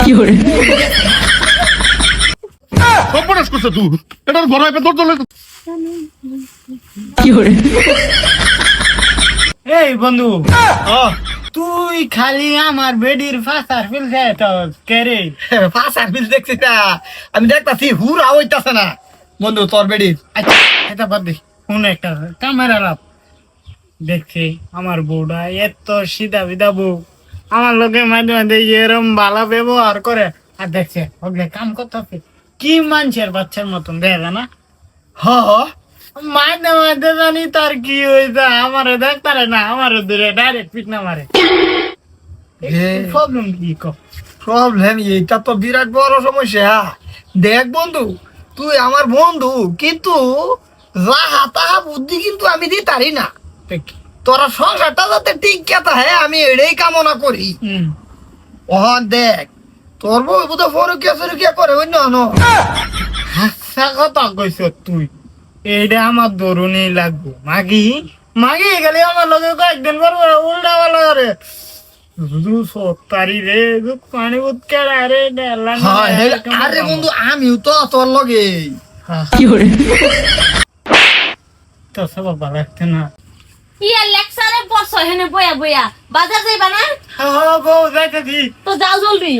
কি করে সর্বনাশ করছে তুই এটার ঘর হইবে তোর দলে কি করে এই বন্ধু তুই খালি আমার বেডির ফাঁসার ফিল কে রে? ফাঁসার বিল দেখছি না, আমি দেখতাছি হুরা হইতাছে না বন্ধু তোর বেড়ি। আচ্ছা এটা বাদ দে, কোন একটা ক্যামেরা রাখ দেখছি আমার বউটা এত সিধা বিধা বউ আমার লোকে মাঝে মাঝে এরম ভালো ব্যবহার করে, আর দেখছে ওগুলো কাম করতে কি মানুষের বাচ্চার মতন দেখা না। হ মাঝে মাঝে জানি তার কি হয়েছে, আমারে দেখতারে না, আমারে ধরে ডাইরেক্ট পিট না মারে। প্রবলেম কি কো? প্রবলেম এইটা তো বিরাট বড় সমস্যা। দেখ বন্ধু, তুই আমার বন্ধু, কিন্তু যাহা তাহা বুদ্ধি কিন্তু আমি দিতারি না। তোরা সংসারটা যাতে ঠিক কথা হ্যাঁ, আমি এটাই কামনা করি। দেখ তোর বউ বোধ ফরুকিয়া করে অন্য হাসা কথা কইছ তুই, এইটা আমার দরুনই লাগবো। মাগি মাগি গেলে আমার লগে কয়েকদিন পর উল্টা পাল্টা করে সত্তারি রে পানি বুত কেড়া রে। আরে বন্ধু আমিও তো তোর লগে। কি করে তো সব ভালো লাগছে না। ইয়া লেকচারে বসো হেনে বয়া বয়া বাজার যাইবা না? হ্যাঁ বউ যাইতেছি। তো যাও জলদি।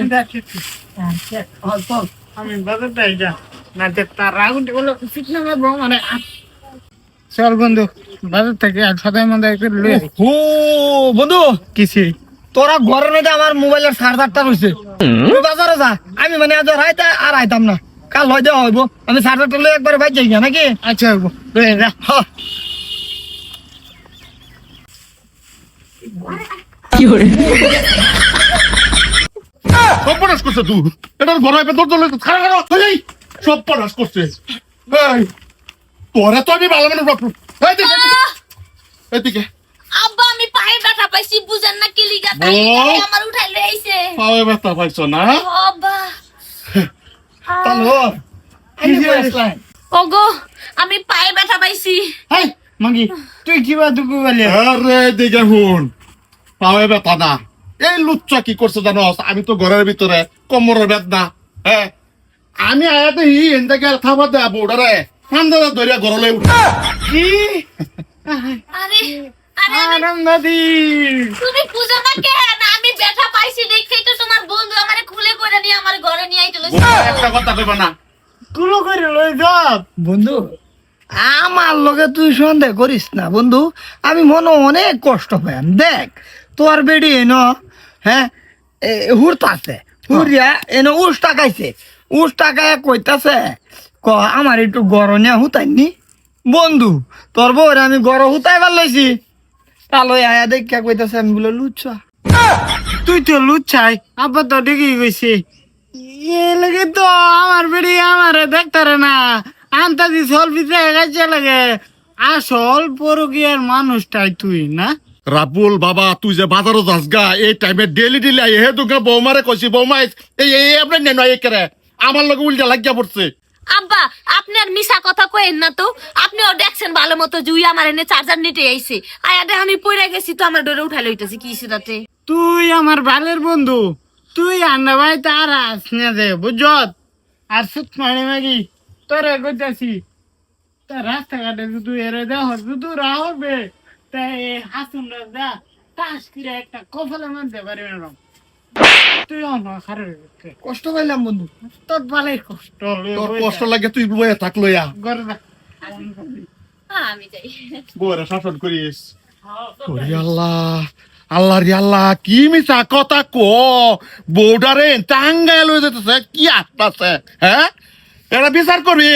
আমি বাজারটা যা না তার রাগুনটি বলো ঠিক না বউ মানে। চল বন্ধু বাজার থেকে আর সদাই মন্দাই করে লই আসি। ও বন্ধু, কিসে তোরা ঘরের মধ্যে আমার মোবাইলের চার্জারটা রয়েছে, তুই বাজারে যা। আমি মানে আজ আর আইতাম না, কাল হয় দেওয়া হইব। আমি চার্জারটা লই একবারে বাইর যাই নাকি? আচ্ছা লই যা। কি করে সর্বনাশ করছে তুই এটার ঘর হইবে তোর দলে সর্বনাশ করছে। এই তোরা তো আমি ভালো মানুষ বাপু এদিকে আব্বা আমি পায়ে ব্যথা পাইছি বুঝেন না কি লিগা তাই বউ। আমার উঠাই লই আইছে। পায়ে ব্যথা পাইছ না? আব্বা তাহলে ওগো আমি পায়ে ব্যথা পাইছি। হাই মাগি তুই কিবা দুকু বলি? আরে দিকে হুন, পায়ে ব্যথা না। এই লুচ্চা কি করছে জানো? আমি তো ঘরের ভিতরে কোমরের বেদনা। হ্যাঁ আমি আয়াতে এনতে গেল খাবার দেয়া বউডারে ঠান্ডা ধরিয়া ঘরলে উঠা কি আরে আরে আরে, আরাম দাদি তুমি বুঝো না কেন? আমি ব্যথা পাইছি দেখেই তো তোমার বন্ধু আমারে খুলে করে নিয়ে আমার ঘরে নিয়ে আইতে লইছে। একটা কথা কইবা না। কুলো করে লই যাব বন্ধু, আমার লগে তুই সন্দেহ করিস না বন্ধু, আমি মনে অনেক কষ্ট পাই। দেখ তোর বেডি এনো হ্যাঁ হুড়তাছে, হুড়িয়া এনো উস টাকাইছে, উস টাকায় কইতাছে ক আমার একটু গরনিয়া হুতাইনি। বন্ধু তোর বউরে আমি গড় হুতাইবার লইছি, তালই আয়া দেখা কইতাছে আমি বলে লুচ্ছা। তুই তো লুচ্ছাই আব্বা তো ঠিকই কইছে। এ লাগে তো আমার বেড়ি আমারে দেখতারে না, আন্তাজি সল পিছে গাইছে লাগে। আসল পরকীয়ার মানুষটাই তুই না? রাবুল বাবা তুই যে বাজারও যাস গা এই টাইমে ডেলি ডেলি আই হে তোকে বৌমারে কইছি বৌমা এই এই আপনি নেন এই করে আমার লগে উল্টা লাগিয়া পড়ছে। আব্বা আপনি আর মিছা কথা কইেন না তো, আপনিও দেখছেন ভালো মতো জুই আমার এনে চার্জার নিতে আইছে। আয়া দেখ আমি পইরা গেছি তো আমার ডরে উঠা লইতেছি কি সেটাতে। তুই আমার ভালের বন্ধু, তুই আন্না ভাই তার আসনে দে বুঝত। আর সুত মানে মাগি তোরে কইতাছি তা রাস্তাঘাটে শুধু এরে দেহ শুধু রাহবে তাই হাসুন রাজা তাস করে একটা কফলের মধ্যে পারবে না। তুই আমার খারাপ কষ্ট পাইলাম বন্ধু। তোর ভালোই কষ্ট তোর কষ্ট লাগে তুই বইয়া থাক লইয়া গরবা আমি যাই। বউরে শাসন করিস। ওরে আল্লাহ আল্লাহ রে আল্লাহ কি মিছা কথা ক বউডারে টাঙ্গায় লই যেতেছে কি আসতেছে হ্যাঁ? এটা বিচার করবি